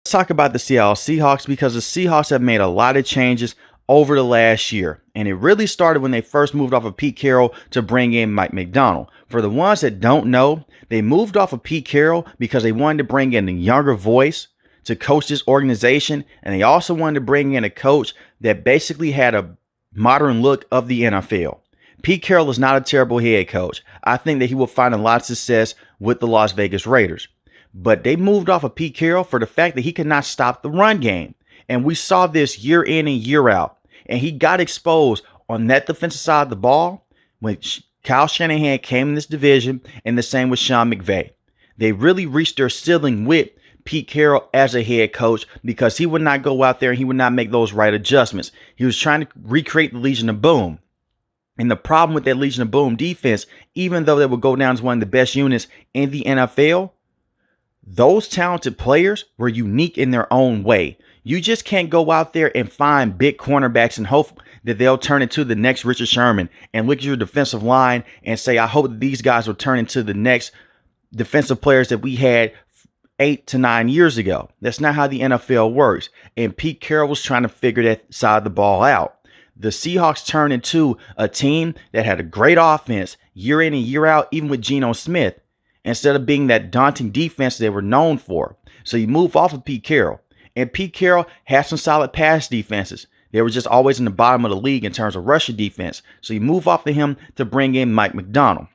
Talk about the Seattle Seahawks because the Seahawks have made a lot of changes over the last year. And it really started when they first moved off of Pete Carroll to bring in Mike Macdonald. For the ones that don't know, they moved off of Pete Carroll because they wanted to bring in a younger voice to coach this organization. And they also wanted to bring in a coach that basically had a modern look of the NFL. Pete Carroll is not a terrible head coach. I think that he will find a lot of success with the Las Vegas Raiders. But they moved off of Pete Carroll for the fact that he could not stop the run game. And we saw this year in and year out. And he got exposed on that defensive side of the ball when Kyle Shanahan came in this division, and the same with Sean McVay. They really reached their ceiling with Pete Carroll as a head coach because he would not go out there and he would not make those right adjustments. He was trying to recreate the Legion of Boom. And the problem with that Legion of Boom defense, even though they would go down as one of the best units in the NFL, those talented players were unique in their own way. You just can't go out there and find big cornerbacks and hope that they'll turn into the next Richard Sherman and look at your defensive line and say, I hope that these guys will turn into the next defensive players that we had 8 to 9 years ago. That's not how the NFL works. And Pete Carroll was trying to figure that side of the ball out. The Seahawks turned into a team that had a great offense year in and year out, even with Geno Smith, instead of being that daunting defense they were known for. So you move off of Pete Carroll. And Pete Carroll had some solid pass defenses. They were just always in the bottom of the league in terms of rushing defense. So you move off of him to bring in Mike Macdonald.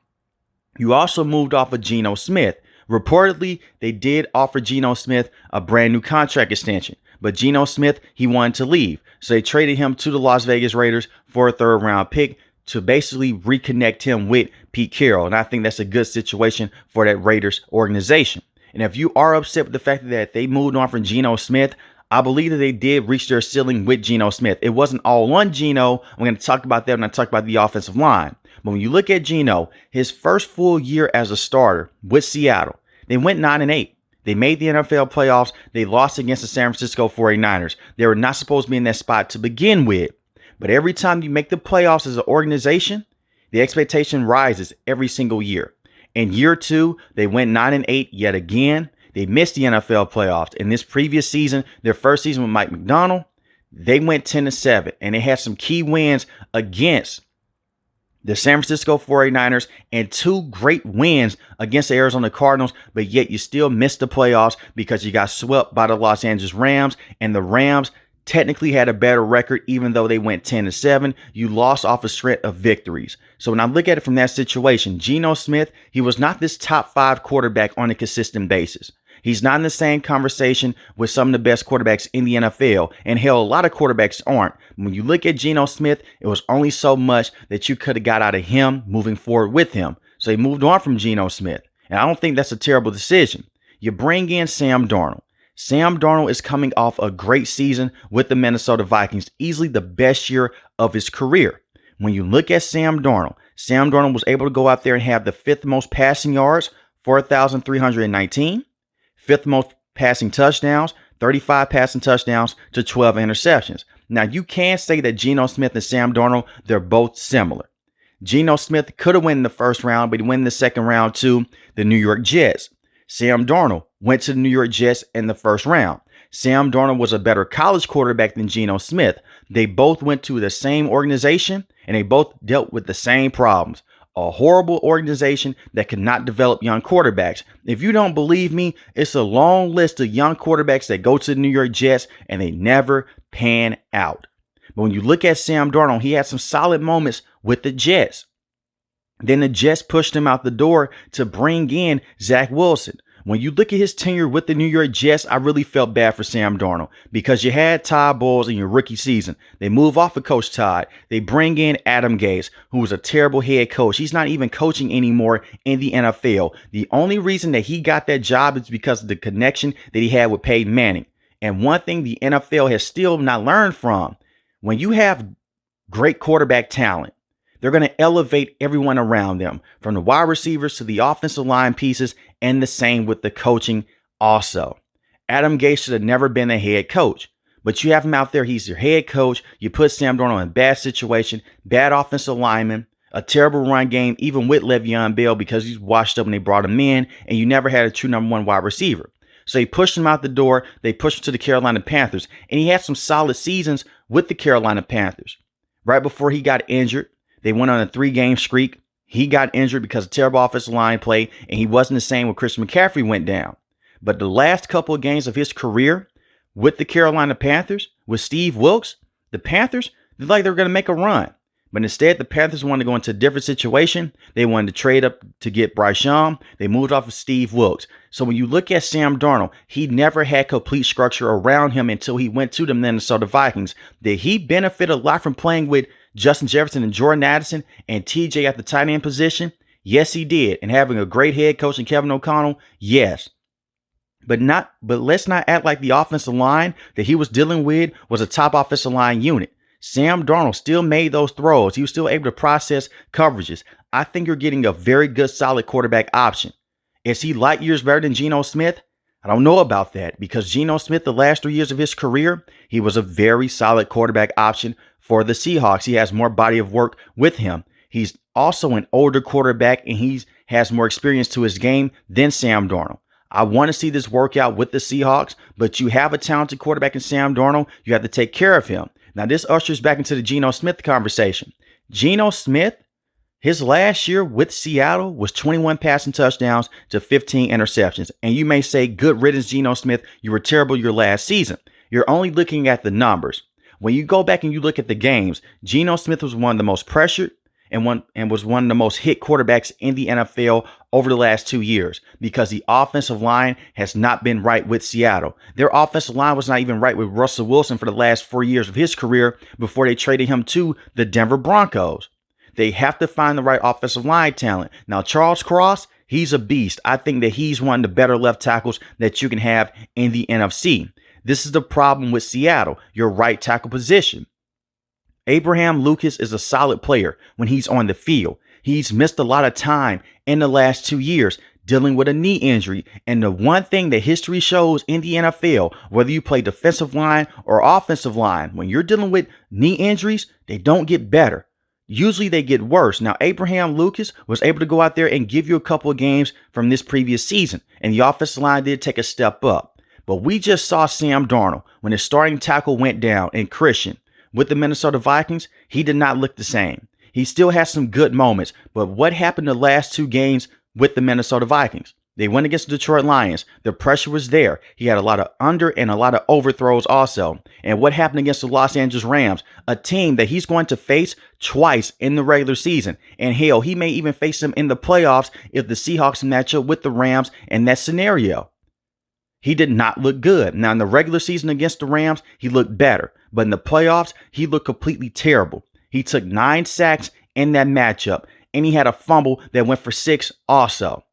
You also moved off of Geno Smith. Reportedly, they did offer Geno Smith a brand new contract extension. But Geno Smith, he wanted to leave. So they traded him to the Las Vegas Raiders for a third-round pick to basically reconnect him with Pete Carroll. And I think that's a good situation for that Raiders organization. And if you are upset with the fact that they moved on from Geno Smith, I believe that they did reach their ceiling with Geno Smith. It wasn't all on Geno. I'm going to talk about that when I talk about the offensive line. But when you look at Geno, his first full year as a starter with Seattle, they went 9-8. They made the NFL playoffs. They lost against the San Francisco 49ers. They were not supposed to be in that spot to begin with. But every time you make the playoffs as an organization, the expectation rises every single year. In year 2, they went 9-8 yet again. They missed the NFL playoffs. In this previous season, their first season with Mike Macdonald, they went 10-7. And they had some key wins against the San Francisco 49ers and 2 great wins against the Arizona Cardinals. But yet you still missed the playoffs because you got swept by the Los Angeles Rams. And the Rams technically had a better record, even though they went 10-7. You lost off a stretch of victories. So when I look at it from that situation, Geno Smith, he was not this top 5 quarterback on a consistent basis. He's not in the same conversation with some of the best quarterbacks in the NFL. And hell, a lot of quarterbacks aren't. When you look at Geno Smith, it was only so much that you could have got out of him moving forward with him. So they moved on from Geno Smith. And I don't think that's a terrible decision. You bring in Sam Darnold. Sam Darnold is coming off a great season with the Minnesota Vikings, easily the best year of his career. When you look at Sam Darnold was able to go out there and have the 5th most passing yards, 4,319, 5th most passing touchdowns, 35 passing touchdowns to 12 interceptions. Now, you can say that Geno Smith and Sam Darnold, they're both similar. Geno Smith could have won the first round, but he won the second round to the New York Jets. Sam Darnold went to the New York Jets in the first round. Sam Darnold was a better college quarterback than Geno Smith. They both went to the same organization, and they both dealt with the same problems. A horrible organization that could not develop young quarterbacks. If you don't believe me, it's a long list of young quarterbacks that go to the New York Jets, and they never pan out. But when you look at Sam Darnold, he had some solid moments with the Jets. Then the Jets pushed him out the door to bring in Zach Wilson. When you look at his tenure with the New York Jets, I really felt bad for Sam Darnold because you had Todd Bowles in your rookie season. They move off of Coach Todd. They bring in Adam Gase, who was a terrible head coach. He's not even coaching anymore in the NFL. The only reason that he got that job is because of the connection that he had with Peyton Manning. And one thing the NFL has still not learned from, when you have great quarterback talent, they're going to elevate everyone around them, from the wide receivers to the offensive line pieces, and the same with the coaching also. Adam Gase should have never been a head coach, but you have him out there. He's your head coach. You put Sam Darnold in a bad situation, bad offensive lineman, a terrible run game, even with Le'Veon Bell because he's washed up when they brought him in, and you never had a true number 1 wide receiver. So he pushed him out the door. They pushed him to the Carolina Panthers. And he had some solid seasons with the Carolina Panthers. Right before he got injured, they went on a 3-game streak. He got injured because of terrible offensive line play, and he wasn't the same when Christian McCaffrey went down. But the last couple of games of his career with the Carolina Panthers, with Steve Wilks, the Panthers, looked like they were going to make a run. But instead, the Panthers wanted to go into a different situation. They wanted to trade up to get Bryce Young. They moved off of Steve Wilks. So when you look at Sam Darnold, he never had complete structure around him until he went to the Minnesota Vikings. Did he benefit a lot from playing with Justin Jefferson and Jordan Addison and TJ at the tight end position? Yes, he did. And having a great head coach in Kevin O'Connell? Yes. But let's not act like the offensive line that he was dealing with was a top offensive line unit. Sam Darnold still made those throws. He was still able to process coverages. I think you're getting a very good, solid quarterback option. Is he light years better than Geno Smith? I don't know about that, because Geno Smith, the last 3 years of his career, he was a very solid quarterback option for the Seahawks. He has more body of work with him. He's also an older quarterback, and he has more experience to his game than Sam Darnold. I want to see this work out with the Seahawks, but you have a talented quarterback in Sam Darnold. You have to take care of him. Now, this ushers back into the Geno Smith conversation. Geno Smith, his last year with Seattle was 21 passing touchdowns to 15 interceptions. And you may say, good riddance, Geno Smith. You were terrible your last season. You're only looking at the numbers. When you go back and you look at the games, Geno Smith was one of the most pressured and was one of the most hit quarterbacks in the NFL over the last 2 years, because the offensive line has not been right with Seattle. Their offensive line was not even right with Russell Wilson for the last 4 years of his career before they traded him to the Denver Broncos. They have to find the right offensive line talent. Now, Charles Cross, he's a beast. I think that he's one of the better left tackles that you can have in the NFC. This is the problem with Seattle, your right tackle position. Abraham Lucas is a solid player when he's on the field. He's missed a lot of time in the last 2 years dealing with a knee injury. And the one thing that history shows in the NFL, whether you play defensive line or offensive line, when you're dealing with knee injuries, they don't get better. Usually they get worse. Now, Abraham Lucas was able to go out there and give you a couple of games from this previous season, and the offensive line did take a step up. But we just saw Sam Darnold when his starting tackle went down, and Christian with the Minnesota Vikings, he did not look the same. He still has some good moments, but what happened the last 2 games with the Minnesota Vikings? They went against the Detroit Lions. The pressure was there. He had a lot of under and a lot of overthrows also. And what happened against the Los Angeles Rams, a team that he's going to face twice in the regular season. And hell, he may even face them in the playoffs if the Seahawks match up with the Rams in that scenario. He did not look good. Now, in the regular season against the Rams, he looked better. But in the playoffs, he looked completely terrible. He took 9 sacks in that matchup, and he had a fumble that went for 6 also.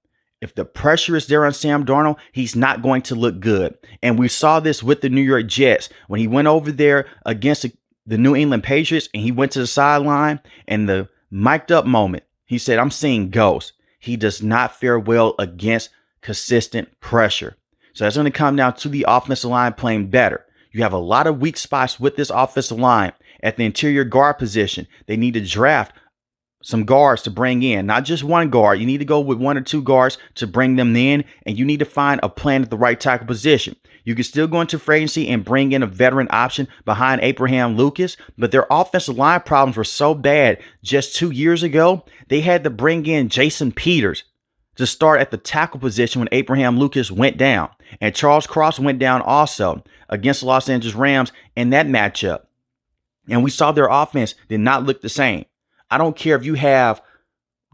If the pressure is there on Sam Darnold, he's not going to look good. And we saw this with the New York Jets when he went over there against the New England Patriots, and he went to the sideline, and the mic'd up moment, he said, "I'm seeing ghosts." He does not fare well against consistent pressure. So that's going to come down to the offensive line playing better. You have a lot of weak spots with this offensive line. At the interior guard position, they need to draft some guards to bring in, not just one guard. You need to go with 1 or 2 guards to bring them in, and you need to find a plan at the right tackle position. You can still go into free agency and bring in a veteran option behind Abraham Lucas, but their offensive line problems were so bad just 2 years ago, they had to bring in Jason Peters to start at the tackle position when Abraham Lucas went down. And Charles Cross went down also against the Los Angeles Rams in that matchup. And we saw their offense did not look the same. I don't care if you have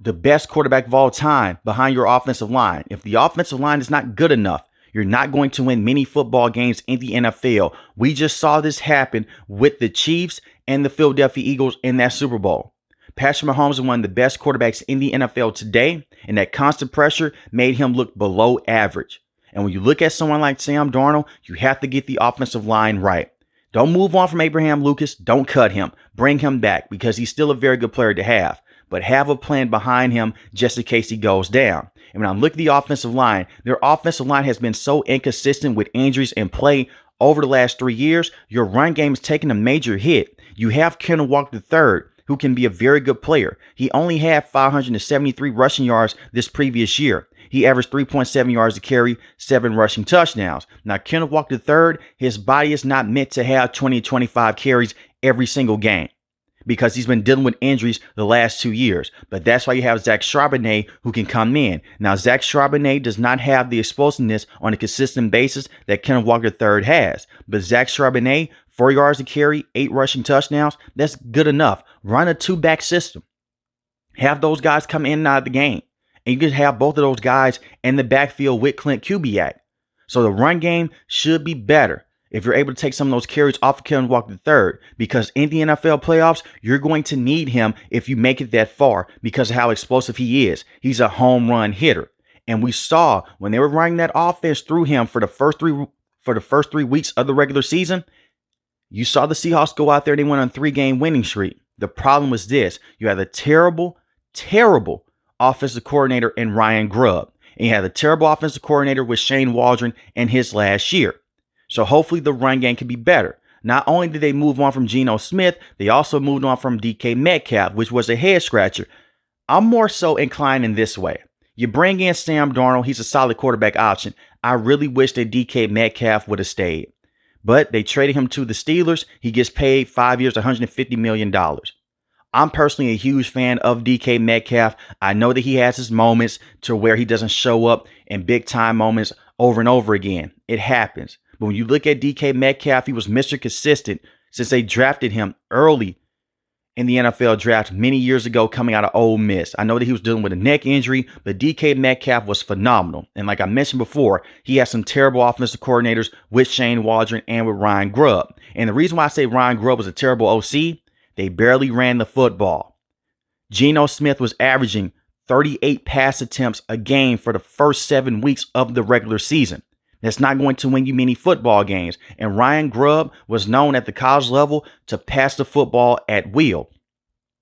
the best quarterback of all time behind your offensive line. If the offensive line is not good enough, you're not going to win many football games in the NFL. We just saw this happen with the Chiefs and the Philadelphia Eagles in that Super Bowl. Patrick Mahomes is one of the best quarterbacks in the NFL today, and that constant pressure made him look below average. And when you look at someone like Sam Darnold, you have to get the offensive line right. Don't move on from Abraham Lucas. Don't cut him. Bring him back because he's still a very good player to have. But have a plan behind him just in case he goes down. And when I look at the offensive line, their offensive line has been so inconsistent with injuries and play over the last 3 years. Your run game is taking a major hit. You have Kenneth Walker III, who can be a very good player. He only had 573 rushing yards this previous year. He averaged 3.7 yards a carry, 7 rushing touchdowns. Now, Kenneth Walker III, his body is not meant to have 20 to 25 carries every single game, because he's been dealing with injuries the last 2 years. But that's why you have Zach Charbonnet, who can come in. Now, Zach Charbonnet does not have the explosiveness on a consistent basis that Kenneth Walker III has. But Zach Charbonnet, 4 yards a carry, 8 rushing touchdowns, that's good enough. Run a 2-back system. Have those guys come in and out of the game. And you can have both of those guys in the backfield with Clint Kubiak. So the run game should be better if you're able to take some of those carries off of Kenneth Walker III, because in the NFL playoffs, you're going to need him if you make it that far because of how explosive he is. He's a home run hitter. And we saw when they were running that offense through him for the first three weeks of the regular season, you saw the Seahawks go out there and they went on a 3-game winning streak. The problem was this. You had a terrible offensive coordinator in Ryan Grubb. And you had a terrible offensive coordinator with Shane Waldron in his last year. So hopefully the run game can be better. Not only did they move on from Geno Smith, they also moved on from DK Metcalf, which was a head scratcher. I'm more so inclined in this way. You bring in Sam Darnold. He's a solid quarterback option. I really wish that DK Metcalf would have stayed. But they traded him to the Steelers. He gets paid 5 years, $150 million. I'm personally a huge fan of DK Metcalf. I know that he has his moments to where he doesn't show up in big time moments over and over again. It happens. But when you look at DK Metcalf, he was Mr. Consistent since they drafted him early in the NFL draft many years ago coming out of Ole Miss. I know that he was dealing with a neck injury, but DK Metcalf was phenomenal. And like I mentioned before, he had some terrible offensive coordinators with Shane Waldron and with Ryan Grubb. And the reason why I say Ryan Grubb was a terrible OC, they barely ran the football. Geno Smith was averaging 38 pass attempts a game for the first 7 weeks of the regular season. That's not going to win you many football games. And Ryan Grubb was known at the college level to pass the football at will.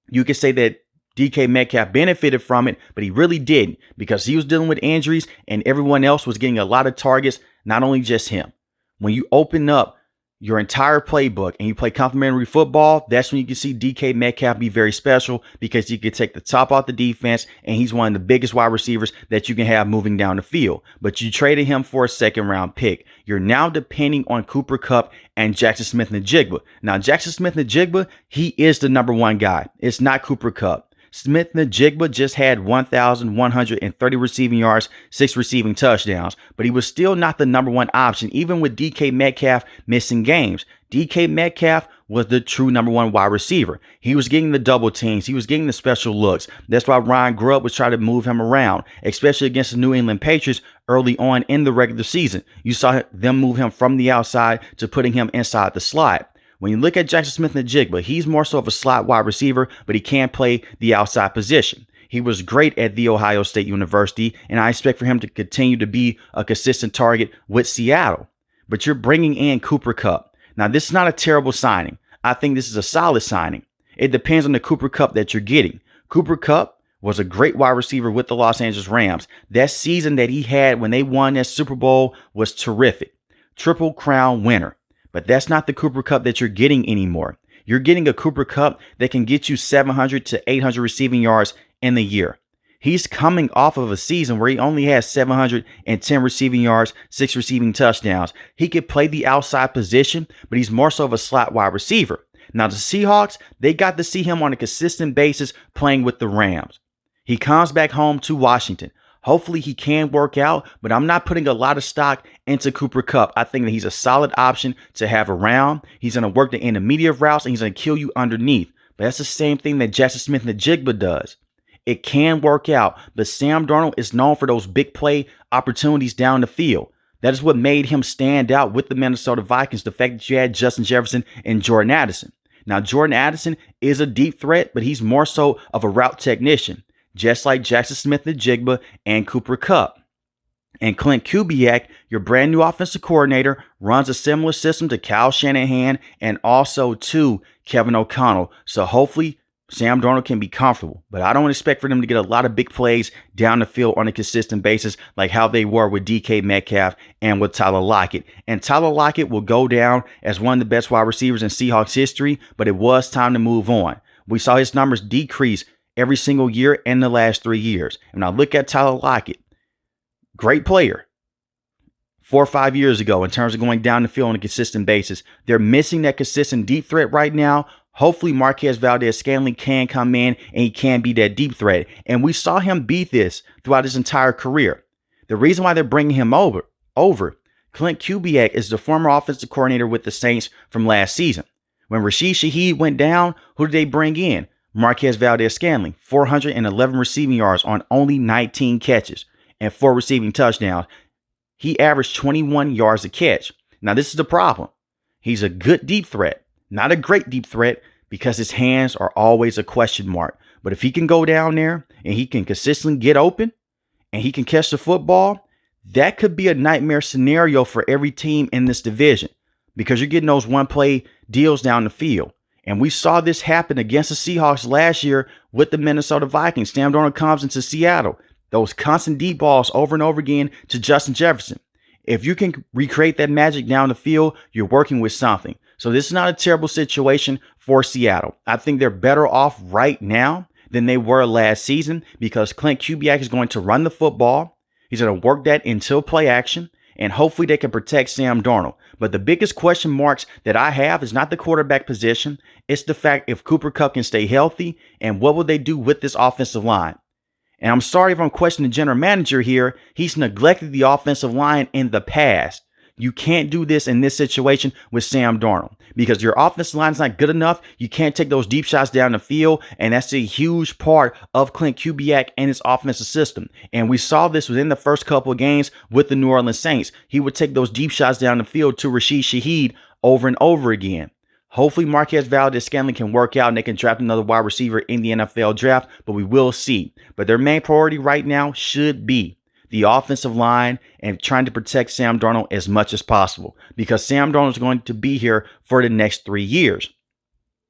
You could say that DK Metcalf benefited from it, but he really didn't, because he was dealing with injuries and everyone else was getting a lot of targets, not only just him. When you open up your entire playbook and you play complementary football, that's when you can see DK Metcalf be very special, because he can take the top off the defense and he's one of the biggest wide receivers that you can have moving down the field. But you traded him for a 2nd-round pick. You're now depending on Cooper Kupp and Jackson Smith-Njigba. Now, Jackson Smith-Njigba, he is the number one guy. It's not Cooper Kupp. Smith-Njigba just had 1,130 receiving yards, 6 receiving touchdowns, but he was still not the number one option, even with DK Metcalf missing games. DK Metcalf was the true number one wide receiver. He was getting the double teams. He was getting the special looks. That's why Ryan Grubb was trying to move him around, especially against the New England Patriots early on in the regular season. You saw them move him from the outside to putting him inside the slot. When you look at Jackson Smith-Njigba, he's more so of a slot wide receiver, but he can play the outside position. He was great at The Ohio State University, and I expect for him to continue to be a consistent target with Seattle. But you're bringing in Cooper Kupp. Now, this is not a terrible signing. I think this is a solid signing. It depends on the Cooper Kupp that you're getting. Cooper Kupp was a great wide receiver with the Los Angeles Rams. That season that he had when they won that Super Bowl was terrific. Triple Crown winner. But that's not the Cooper Kupp that you're getting anymore. You're getting a Cooper Kupp that can get you 700 to 800 receiving yards in the year. He's coming off of a season where he only has 710 receiving yards, 6 receiving touchdowns. He could play the outside position, but he's more so of a slot wide receiver. Now, the Seahawks, they got to see him on a consistent basis playing with the Rams. He comes back home to Washington. Hopefully he can work out, but I'm not putting a lot of stock into Cooper Kupp. I think that he's a solid option to have around. He's going to work the intermediate routes and he's going to kill you underneath. But that's the same thing that Jackson Smith-Njigba does. It can work out, but Sam Darnold is known for those big play opportunities down the field. That is what made him stand out with the Minnesota Vikings, the fact that you had Justin Jefferson and Jordan Addison. Now, Jordan Addison is a deep threat, but he's more so of a route technician, just like Jackson Smith-Njigba and Cooper Kupp. And Clint Kubiak, your brand new offensive coordinator, runs a similar system to Kyle Shanahan and also to Kevin O'Connell. So hopefully Sam Darnold can be comfortable, but I don't expect for them to get a lot of big plays down the field on a consistent basis like how they were with DK Metcalf and with Tyler Lockett. And Tyler Lockett will go down as one of the best wide receivers in Seahawks history, but it was time to move on. We saw his numbers decrease every single year in the last 3 years. And now look at Tyler Lockett. Great player 4 or 5 years ago in terms of going down the field on a consistent basis. They're missing that consistent deep threat right now. Hopefully Marquez Valdez-Scantling can come in and he can be that deep threat. And we saw him beat this throughout his entire career. The reason why they're bringing him over, Clint Kubiak is the former offensive coordinator with the Saints from last season. When Rashid Shaheed went down, who did they bring in? Marquez Valdez-Scantling, 411 receiving yards on only 19 catches and 4 receiving touchdowns. He averaged 21 yards a catch. Now, this is the problem. He's a good deep threat, not a great deep threat, because his hands are always a question mark. But if he can go down there and he can consistently get open and he can catch the football, that could be a nightmare scenario for every team in this division, because you're getting those one-play deals down the field. And we saw this happen against the Seahawks last year with the Minnesota Vikings. Sam Darnold comes into Seattle. Those constant deep balls over and over again to Justin Jefferson. If you can recreate that magic down the field, you're working with something. So this is not a terrible situation for Seattle. I think they're better off right now than they were last season, because Clint Kubiak is going to run the football. He's going to work that into play action, and hopefully they can protect Sam Darnold. But the biggest question marks that I have is not the quarterback position. It's the fact if Cooper Kupp can stay healthy, and what will they do with this offensive line? And I'm sorry if I'm questioning the general manager here. He's neglected the offensive line in the past. You can't do this in this situation with Sam Darnold, because your offensive line is not good enough. You can't take those deep shots down the field. And that's a huge part of Clint Kubiak and his offensive system. And we saw this within the first couple of games with the New Orleans Saints. He would take those deep shots down the field to Rashid Shaheed over and over again. Hopefully Marquez Valdez-Scantling can work out and they can draft another wide receiver in the NFL draft, but we will see. But their main priority right now should be the offensive line and trying to protect Sam Darnold as much as possible, because Sam Darnold is going to be here for the next 3 years.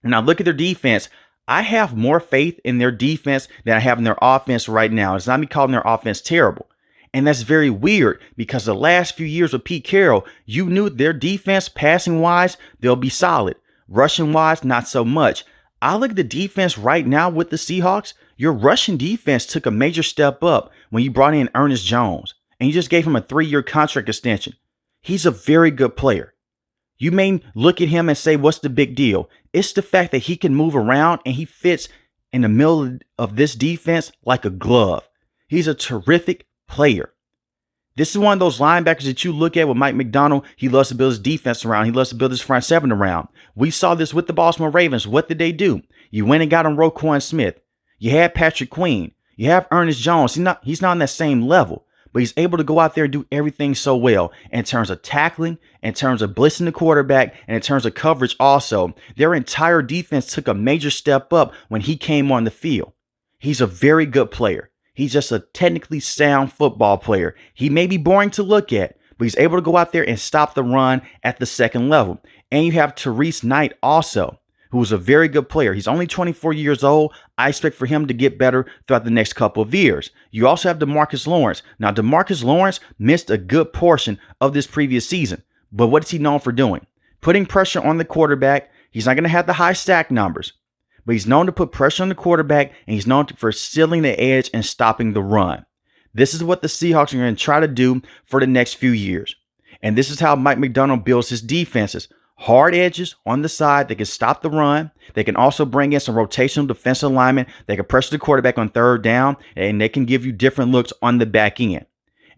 Now look at their defense. I have more faith in their defense than I have in their offense right now. It's not me calling their offense terrible. And that's very weird, because the last few years with Pete Carroll, you knew their defense, passing wise, they'll be solid. Rushing wise, not so much. I look at the defense right now with the Seahawks. Your rushing defense took a major step up when you brought in Ernest Jones, and you just gave him a 3-year contract extension. He's a very good player. You may look at him and say, what's the big deal? It's the fact that he can move around and he fits in the middle of this defense like a glove. He's a terrific player. This is one of those linebackers that you look at with Mike Macdonald. He loves to build his defense around. He loves to build his front seven around. We saw this with the Baltimore Ravens. What did they do? You went and got him Roquan Smith. You had Patrick Queen. You have Ernest Jones. He's not on that same level, but he's able to go out there and do everything so well in terms of tackling, in terms of blitzing the quarterback, and in terms of coverage also. Their entire defense took a major step up when he came on the field. He's a very good player. He's just a technically sound football player. He may be boring to look at, but he's able to go out there and stop the run at the second level. And you have Therese Knight also, who is a very good player. He's only 24 years old. I expect for him to get better throughout the next couple of years. You also have DeMarcus Lawrence. Now, DeMarcus Lawrence missed a good portion of this previous season, but what is he known for doing? Putting pressure on the quarterback. He's not going to have the high sack numbers, but he's known to put pressure on the quarterback, and he's known for sealing the edge and stopping the run. This is what the Seahawks are going to try to do for the next few years. And this is how Mike Macdonald builds his defenses. Hard edges on the side that can stop the run. They can also bring in some rotational defensive linemen. They can pressure the quarterback on third down, and they can give you different looks on the back end.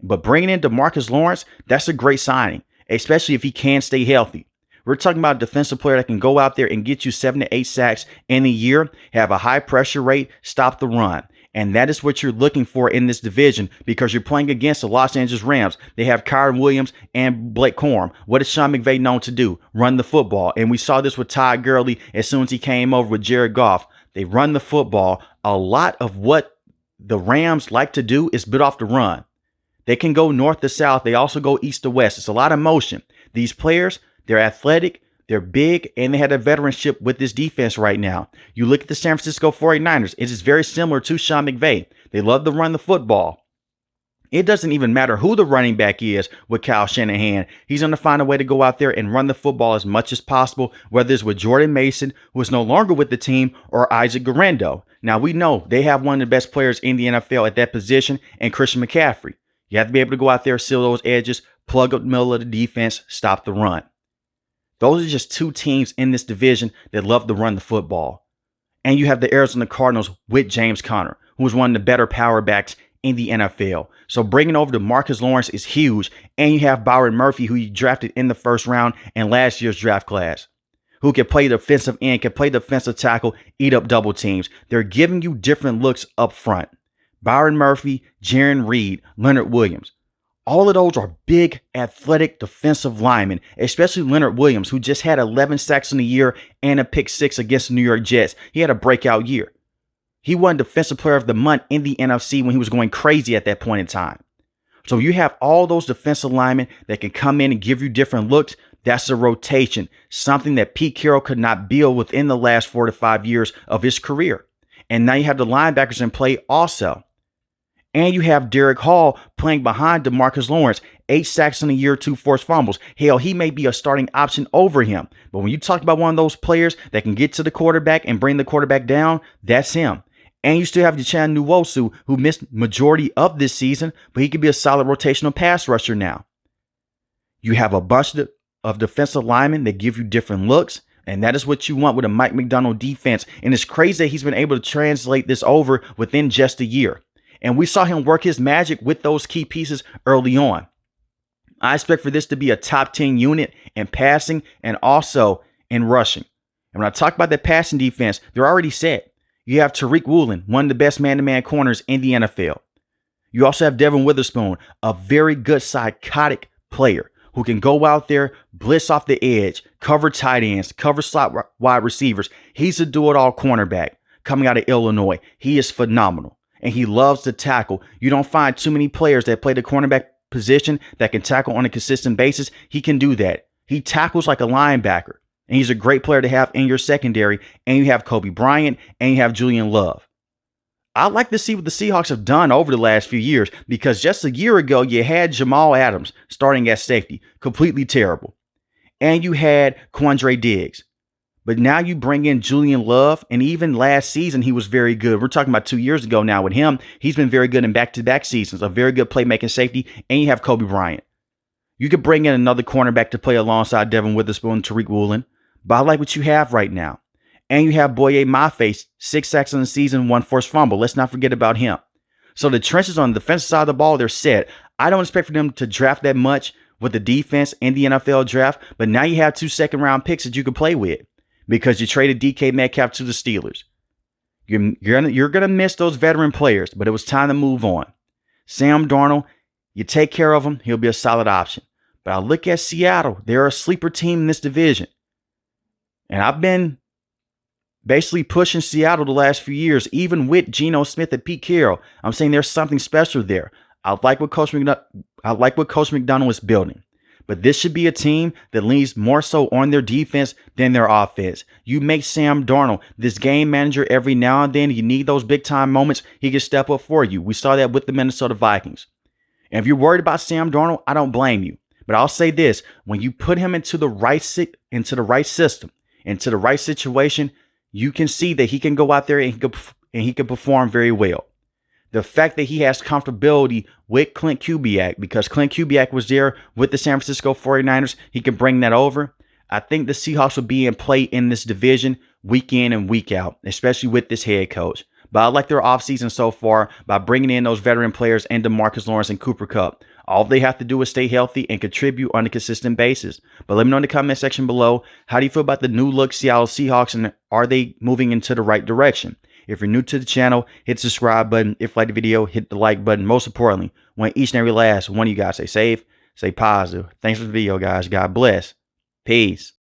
But bringing in DeMarcus Lawrence, that's a great signing, especially if he can stay healthy. We're talking about a defensive player that can go out there and get you 7 to 8 sacks in a year, have a high pressure rate, stop the run. And that is what you're looking for in this division, because you're playing against the Los Angeles Rams. They have Kyron Williams and Blake Corum. What is Sean McVay known to do? Run the football. And we saw this with Todd Gurley as soon as he came over with Jared Goff. They run the football. A lot of what the Rams like to do is build off the run. They can go north to south. They also go east to west. It's a lot of motion. These players, they're athletic, they're big, and they had a veteranship with this defense right now. You look at the San Francisco 49ers. It is very similar to Sean McVay. They love to run the football. It doesn't even matter who the running back is with Kyle Shanahan. He's going to find a way to go out there and run the football as much as possible, whether it's with Jordan Mason, who is no longer with the team, or Isaac Guerrero. Now, we know they have one of the best players in the NFL at that position, and Christian McCaffrey. You have to be able to go out there, seal those edges, plug up the middle of the defense, stop the run. Those are just two teams in this division that love to run the football. And you have the Arizona Cardinals with James Conner, who is one of the better power backs in the NFL. So bringing over to Marcus Lawrence is huge. And you have Byron Murphy, who you drafted in the first round in last year's draft class, who can play defensive end, can play defensive tackle, eat up double teams. They're giving you different looks up front. Byron Murphy, Jaron Reed, Leonard Williams. All of those are big, athletic defensive linemen, especially Leonard Williams, who just had 11 sacks in a year and a pick 6 against the New York Jets. He had a breakout year. He won Defensive Player of the Month in the NFC when he was going crazy at that point in time. So you have all those defensive linemen that can come in and give you different looks. That's a rotation, something that Pete Carroll could not build within the last 4 to 5 years of his career. And now you have the linebackers in play also. And you have Derek Hall playing behind DeMarcus Lawrence, 8 sacks in a year, 2 forced fumbles. Hell, he may be a starting option over him. But when you talk about one of those players that can get to the quarterback and bring the quarterback down, that's him. And you still have Uchenna Nwosu, who missed majority of this season, but he could be a solid rotational pass rusher now. You have a bunch of defensive linemen that give you different looks. And that is what you want with a Mike Macdonald defense. And it's crazy that he's been able to translate this over within just a year. And we saw him work his magic with those key pieces early on. I expect for this to be a top 10 unit in passing and also in rushing. And when I talk about that passing defense, they're already set. You have Tariq Woolen, one of the best man-to-man corners in the NFL. You also have Devin Witherspoon, a very good psychotic player who can go out there, blitz off the edge, cover tight ends, cover slot wide receivers. He's a do-it-all cornerback coming out of Illinois. He is phenomenal. And he loves to tackle. You don't find too many players that play the cornerback position that can tackle on a consistent basis. He can do that. He tackles like a linebacker. And he's a great player to have in your secondary. And you have Kobe Bryant and you have Julian Love. I'd like to see what the Seahawks have done over the last few years, because just a year ago, you had Jamal Adams starting at safety. Completely terrible. And you had Quandre Diggs. But now you bring in Julian Love, and even last season, he was very good. We're talking about 2 years ago now with him. He's been very good in back-to-back seasons, a very good playmaking safety, and you have Kobe Bryant. You could bring in another cornerback to play alongside Devin Witherspoon and Tariq Woolen, but I like what you have right now. And you have Boye Mafe, 6 sacks in the season, 1 forced fumble. Let's not forget about him. So the trenches on the defensive side of the ball, they're set. I don't expect for them to draft that much with the defense in the NFL draft, but now you have 2 second-round picks that you can play with, because you traded DK Metcalf to the Steelers. You're gonna miss those veteran players, but it was time to move on. Sam Darnold, you take care of him, he'll be a solid option. But I look at Seattle. They're a sleeper team in this division. And I've been basically pushing Seattle the last few years, even with Geno Smith and Pete Carroll. I'm saying there's something special there. I like what Coach McDonald is building. But this should be a team that leans more so on their defense than their offense. You make Sam Darnold this game manager every now and then. You need those big time moments. He can step up for you. We saw that with the Minnesota Vikings. And if you're worried about Sam Darnold, I don't blame you. But I'll say this: when you put him into the right system, into the right situation, you can see that he can go out there and he can perform very well. The fact that he has comfortability with Clint Kubiak, because Clint Kubiak was there with the San Francisco 49ers, he can bring that over. I think the Seahawks will be in play in this division week in and week out, especially with this head coach. But I like their offseason so far by bringing in those veteran players and DeMarcus Lawrence and Cooper Kupp. All they have to do is stay healthy and contribute on a consistent basis. But let me know in the comment section below, how do you feel about the new look Seattle Seahawks, and are they moving into the right direction? If you're new to the channel, hit the subscribe button. If you like the video, hit the like button. Most importantly, want each and every last one of you guys stay safe, stay positive. Thanks for the video, guys. God bless. Peace.